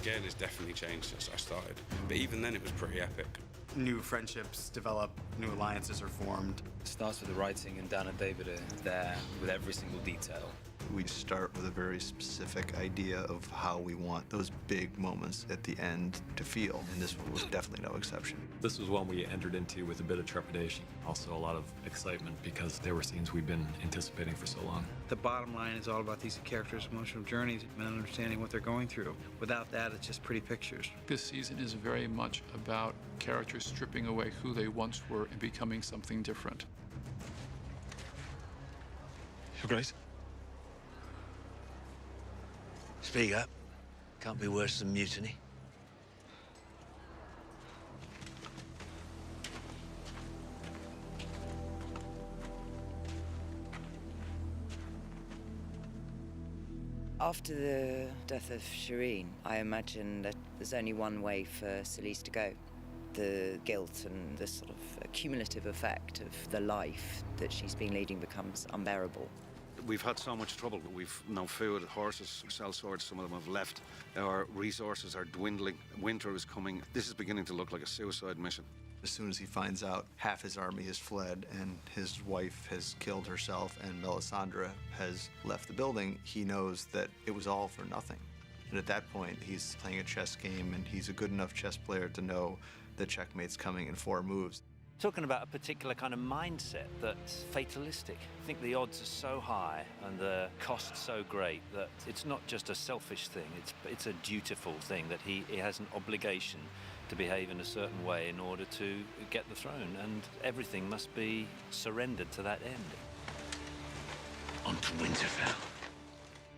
scale has definitely changed since I started, but even then it was pretty epic. New friendships develop, new alliances are formed. It starts with the writing, and Dan and David are there with every single detail. We start with a very specific idea of how we want those big moments at the end to feel, and this one was definitely no exception. This was one we entered into with a bit of trepidation, also a lot of excitement because there were scenes we'd been anticipating for so long. The bottom line is all about these characters' emotional journeys and understanding what they're going through. Without that, it's just pretty pictures. This season is very much about characters stripping away who they once were and becoming something different. Your Grace? Speak up. Can't be worse than mutiny. After the death of Shireen, I imagine that there's only one way for Celise to go. The guilt and the sort of cumulative effect of the life that she's been leading becomes unbearable. We've had so much trouble. We've no food, horses, sellswords, some of them have left. Our resources are dwindling. Winter is coming. This is beginning to look like a suicide mission. As soon as he finds out half his army has fled and his wife has killed herself and Melisandre has left the building, he knows that it was all for nothing. And at that point, he's playing a chess game, and he's a good enough chess player to know that checkmate's coming in 4 moves. Talking about a particular kind of mindset that's fatalistic. I think the odds are so high and the cost so great that it's not just a selfish thing, it's a dutiful thing, that he has an obligation to behave in a certain way in order to get the throne, and everything must be surrendered to that end. On to Winterfell.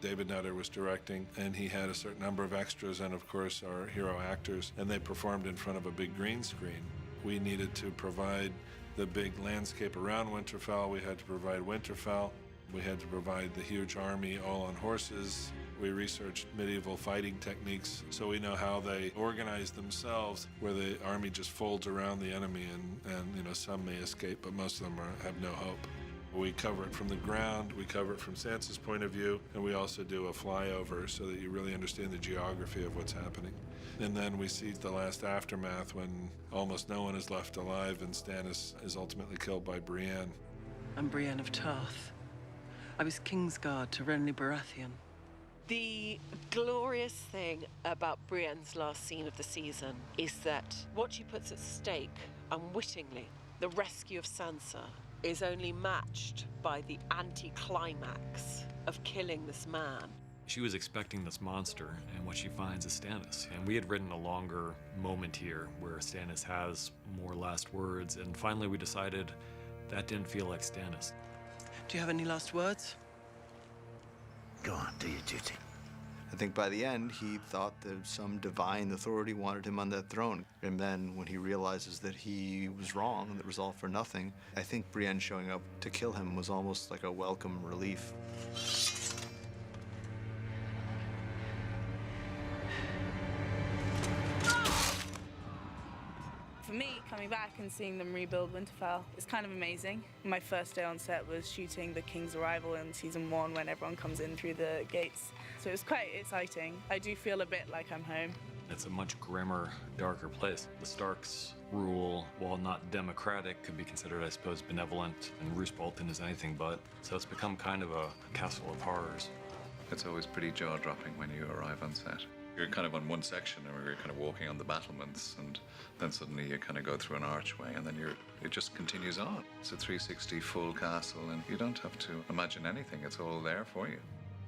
David Nutter was directing, and he had a certain number of extras and, of course, our hero actors, and they performed in front of a big green screen. We needed to provide the big landscape around Winterfell. We had to provide Winterfell. We had to provide the huge army all on horses. We researched medieval fighting techniques, so we know how they organize themselves, where the army just folds around the enemy, and you know, some may escape, but most of them have no hope. We cover it from the ground, we cover it from Sansa's point of view, and we also do a flyover so that you really understand the geography of what's happening. And then we see the last aftermath when almost no one is left alive and Stannis is ultimately killed by Brienne. I'm Brienne of Tarth. I was Kingsguard to Renly Baratheon. The glorious thing about Brienne's last scene of the season is that what she puts at stake, unwittingly, the rescue of Sansa, is only matched by the anti-climax of killing this man. She was expecting this monster, and what she finds is Stannis. And we had written a longer moment here where Stannis has more last words, and finally we decided that didn't feel like Stannis. Do you have any last words? Go on, do your duty. I think by the end, he thought that some divine authority wanted him on that throne. And then when he realizes that he was wrong, that it was all for nothing, I think Brienne showing up to kill him was almost like a welcome relief. For me, coming back and seeing them rebuild Winterfell is kind of amazing. My first day on set was shooting the King's arrival in season 1 when everyone comes in through the gates. So it was quite exciting. I do feel a bit like I'm home. It's a much grimmer, darker place. The Starks rule, while not democratic, could be considered, I suppose, benevolent, and Roose Bolton is anything but. So it's become kind of a castle of horrors. It's always pretty jaw-dropping when you arrive on set. You're kind of on one section, and you're kind of walking on the battlements, and then suddenly you kind of go through an archway, and then it just continues on. It's a 360 full castle, and you don't have to imagine anything. It's all there for you.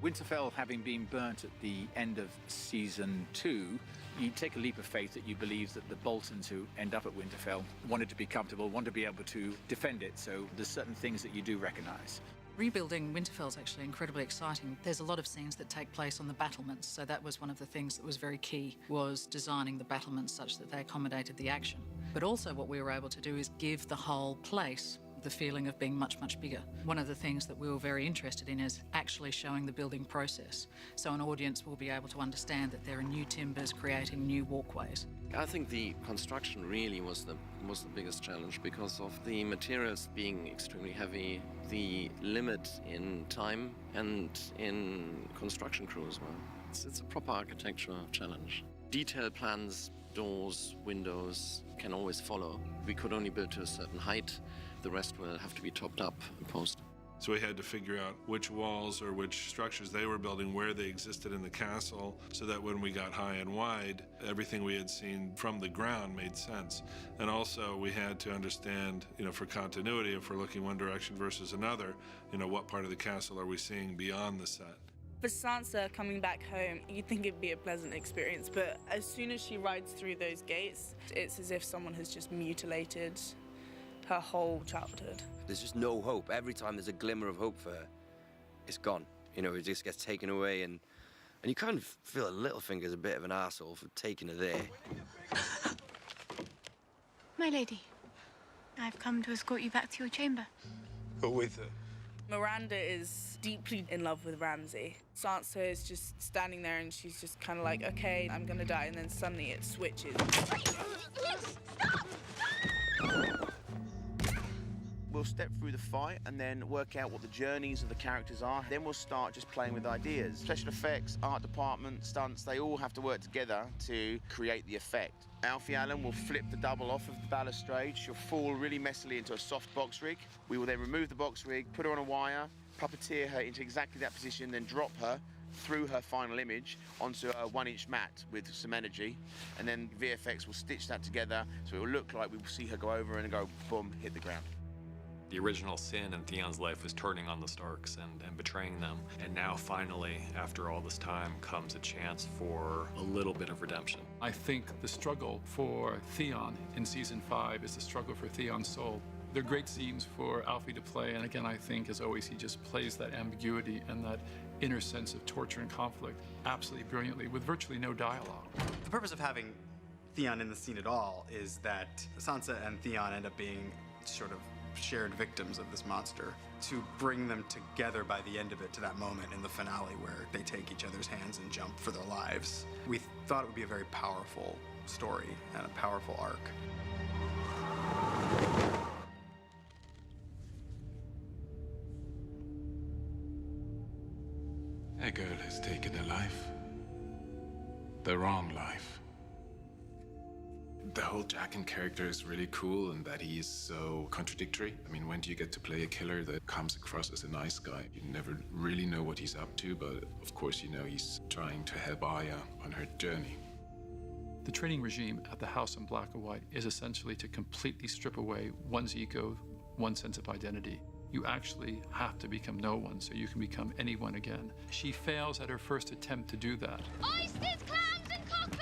Winterfell having been burnt at the end of season 2, you take a leap of faith that you believe that the Boltons who end up at Winterfell wanted to be comfortable, want to be able to defend it, so there's certain things that you do recognize. Rebuilding Winterfell is actually incredibly exciting. There's a lot of scenes that take place on the battlements, so that was one of the things that was very key, was designing the battlements such that they accommodated the action. But also what we were able to do is give the whole place the feeling of being much, much bigger. One of the things that we were very interested in is actually showing the building process, so an audience will be able to understand that there are new timbers creating new walkways. I think the construction really was the biggest challenge because of the materials being extremely heavy, the limit in time and in construction crew as well. It's a proper architectural challenge. Detail plans, doors, windows, can always follow. We could only build to a certain height. The rest will have to be topped up and post. So we had to figure out which walls or which structures they were building, where they existed in the castle, so that when we got high and wide, everything we had seen from the ground made sense. And also we had to understand, for continuity, if we're looking one direction versus another, what part of the castle are we seeing beyond the set? For Sansa coming back home, you'd think it'd be a pleasant experience, but as soon as she rides through those gates, it's as if someone has just mutilated her whole childhood. There's just no hope. Every time there's a glimmer of hope for her, it's gone. It just gets taken away, and you kind of feel Littlefinger's a bit of an arsehole for taking her there. My lady, I've come to escort you back to your chamber. Go with her. Miranda is deeply in love with Ramsay. Sansa is just standing there and she's just kind of like, okay, I'm gonna die, and then suddenly it switches. We'll step through the fight and then work out what the journeys of the characters are. Then we'll start just playing with ideas. Special effects, art department, stunts, they all have to work together to create the effect. Alfie Allen will flip the double off of the balustrade. She'll fall really messily into a soft box rig. We will then remove the box rig, put her on a wire, puppeteer her into exactly that position, then drop her through her final image onto a 1-inch mat with some energy, and then VFX will stitch that together so it will look like we will see her go over and go boom, hit the ground. The original sin in Theon's life was turning on the Starks and betraying them. And now finally, after all this time, comes a chance for a little bit of redemption. I think the struggle for Theon in season 5 is the struggle for Theon's soul. They're great scenes for Alfie to play, and again, I think, as always, he just plays that ambiguity and that inner sense of torture and conflict absolutely brilliantly with virtually no dialogue. The purpose of having Theon in the scene at all is that Sansa and Theon end up being sort of shared victims of this monster, to bring them together by the end of it to that moment in the finale where they take each other's hands and jump for their lives. We thought it would be a very powerful story and a powerful arc. A girl has taken a life. The wrong life. The whole Jaqen character is really cool in that he is so contradictory. I mean, when do you get to play a killer that comes across as a nice guy? You never really know what he's up to, but of course you know he's trying to help Arya on her journey. The training regime at the House in Black and White is essentially to completely strip away one's ego, one's sense of identity. You actually have to become no one so you can become anyone again. She fails at her first attempt to do that. Oysters, clams, and cockles!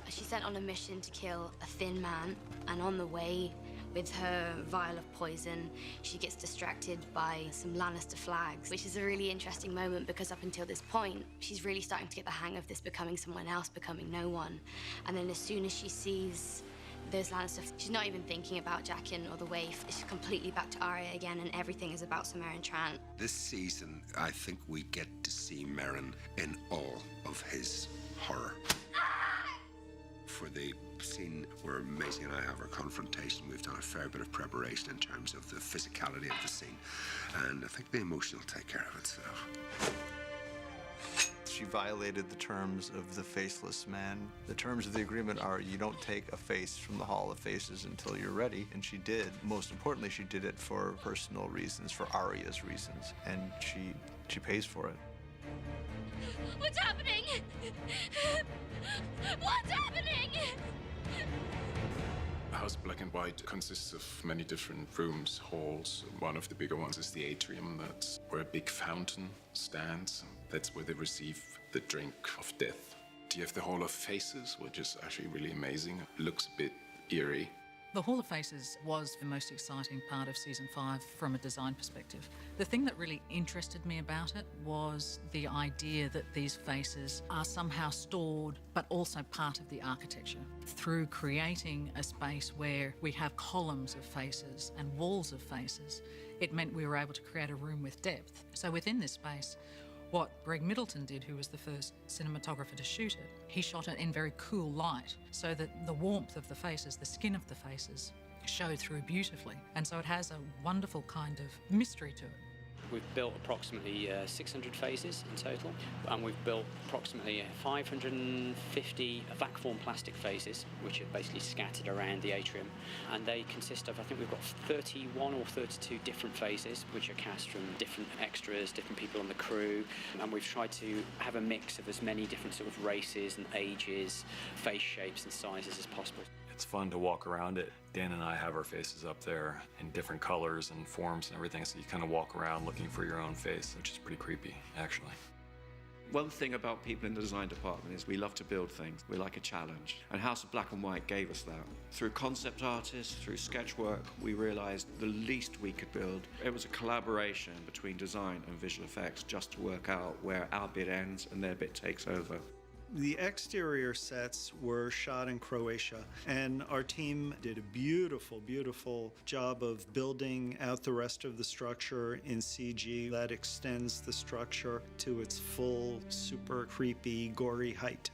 She's sent on a mission to kill a thin man, and on the way, with her vial of poison, she gets distracted by some Lannister flags, which is a really interesting moment because up until this point, she's really starting to get the hang of this becoming someone else, becoming no one. And then as soon as she sees those Lannister, she's not even thinking about Jaqen or the Waif. She's completely back to Arya again, and everything is about Samarin Trant. This season, I think we get to see Meryn in all of his horror. For the scene where Maisie and I have our confrontation, we've done a fair bit of preparation in terms of the physicality of the scene, and I think the emotion will take care of itself. She violated the terms of the Faceless Man. The terms of the agreement are you don't take a face from the Hall of Faces until you're ready, and she did. Most importantly, she did it for personal reasons, for Arya's reasons, and she pays for it. What's happening? What's happening? House Black and White consists of many different rooms, halls. One of the bigger ones is the atrium. That's where a big fountain stands. That's where they receive the drink of death. You have the Hall of Faces, which is actually really amazing. It looks a bit eerie. The Hall of Faces was the most exciting part of Season 5 from a design perspective. The thing that really interested me about it was the idea that these faces are somehow stored, but also part of the architecture. Through creating a space where we have columns of faces and walls of faces, it meant we were able to create a room with depth. So within this space, what Greg Middleton did, who was the first cinematographer to shoot it, he shot it in very cool light so that the warmth of the faces, the skin of the faces, showed through beautifully. And so it has a wonderful kind of mystery to it. We've built approximately 600 faces in total, and we've built approximately 550 vac-form plastic faces, which are basically scattered around the atrium. And they consist of, I think we've got 31 or 32 different faces, which are cast from different extras, different people on the crew. And we've tried to have a mix of as many different sort of races and ages, face shapes and sizes as possible. It's fun to walk around it. Dan and I have our faces up there in different colors and forms and everything, so you kind of walk around looking for your own face, which is pretty creepy, actually. One thing about people in the design department is we love to build things. We like a challenge. And House of Black and White gave us that. Through concept artists, through sketch work, we realized the least we could build. It was a collaboration between design and visual effects just to work out where our bit ends and their bit takes over. The exterior sets were shot in Croatia, and our team did a beautiful, beautiful job of building out the rest of the structure in CG that extends the structure to its full, super creepy, gory height.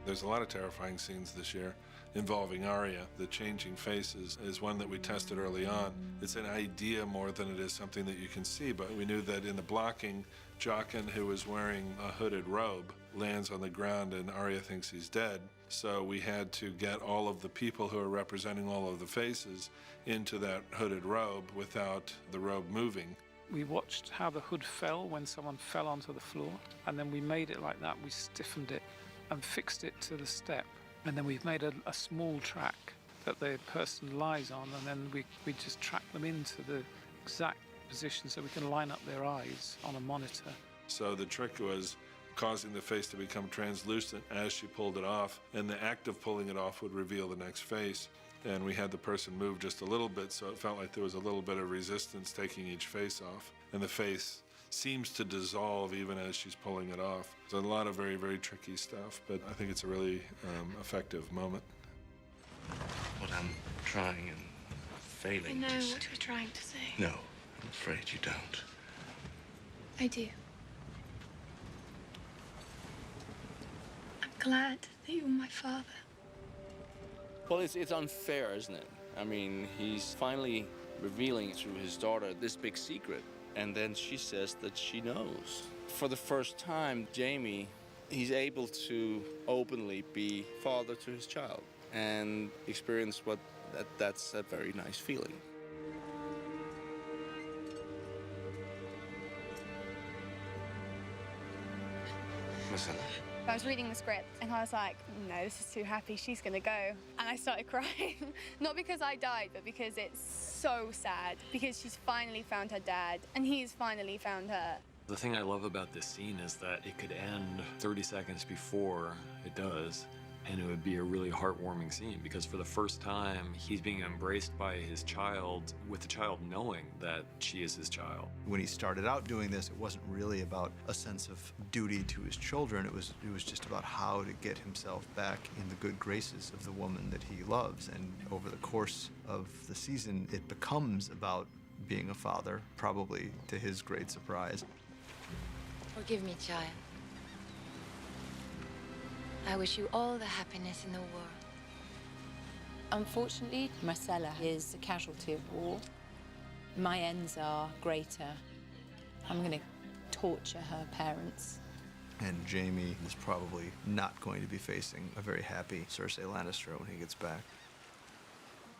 There's a lot of terrifying scenes this year involving Arya. The changing faces is one that we tested early on. It's an idea more than it is something that you can see, but we knew that in the blocking, Jaqen, who was wearing a hooded robe, lands on the ground and Arya thinks he's dead. So we had to get all of the people who are representing all of the faces into that hooded robe without the robe moving. We watched how the hood fell when someone fell onto the floor, and then we made it like that. We stiffened it and fixed it to the step. And then we've made a small track that the person lies on, and then we just track them into the exact position so we can line up their eyes on a monitor. So the trick was causing the face to become translucent as she pulled it off, and the act of pulling it off would reveal the next face. And we had the person move just a little bit, so it felt like there was a little bit of resistance taking each face off. And the face seems to dissolve even as she's pulling it off. There's a lot of very, very tricky stuff, but I think it's a really effective moment. What I'm trying and failing I know to say. what you're trying to say. No, I'm afraid you don't. I do. I'm glad that you're my father. Well, it's unfair, isn't it? I mean, he's finally revealing to his daughter this big secret, and then she says that she knows. For the first time, Jamie, he's able to openly be father to his child and experience that's a very nice feeling. I was reading the script and I was like, no, this is too happy, she's gonna go. And I started crying, not because I died, but because it's so sad, because she's finally found her dad and he's finally found her. The thing I love about this scene is that it could end 30 seconds before it does, and it would be a really heartwarming scene because for the first time, he's being embraced by his child, with the child knowing that she is his child. When he started out doing this, it wasn't really about a sense of duty to his children. It was just about how to get himself back in the good graces of the woman that he loves. And over the course of the season, it becomes about being a father, probably to his great surprise. Forgive me, child. I wish you all the happiness in the world. Unfortunately, Marcella is a casualty of war. My ends are greater. I'm going to torture her parents. And Jamie is probably not going to be facing a very happy Cersei Lannister when he gets back.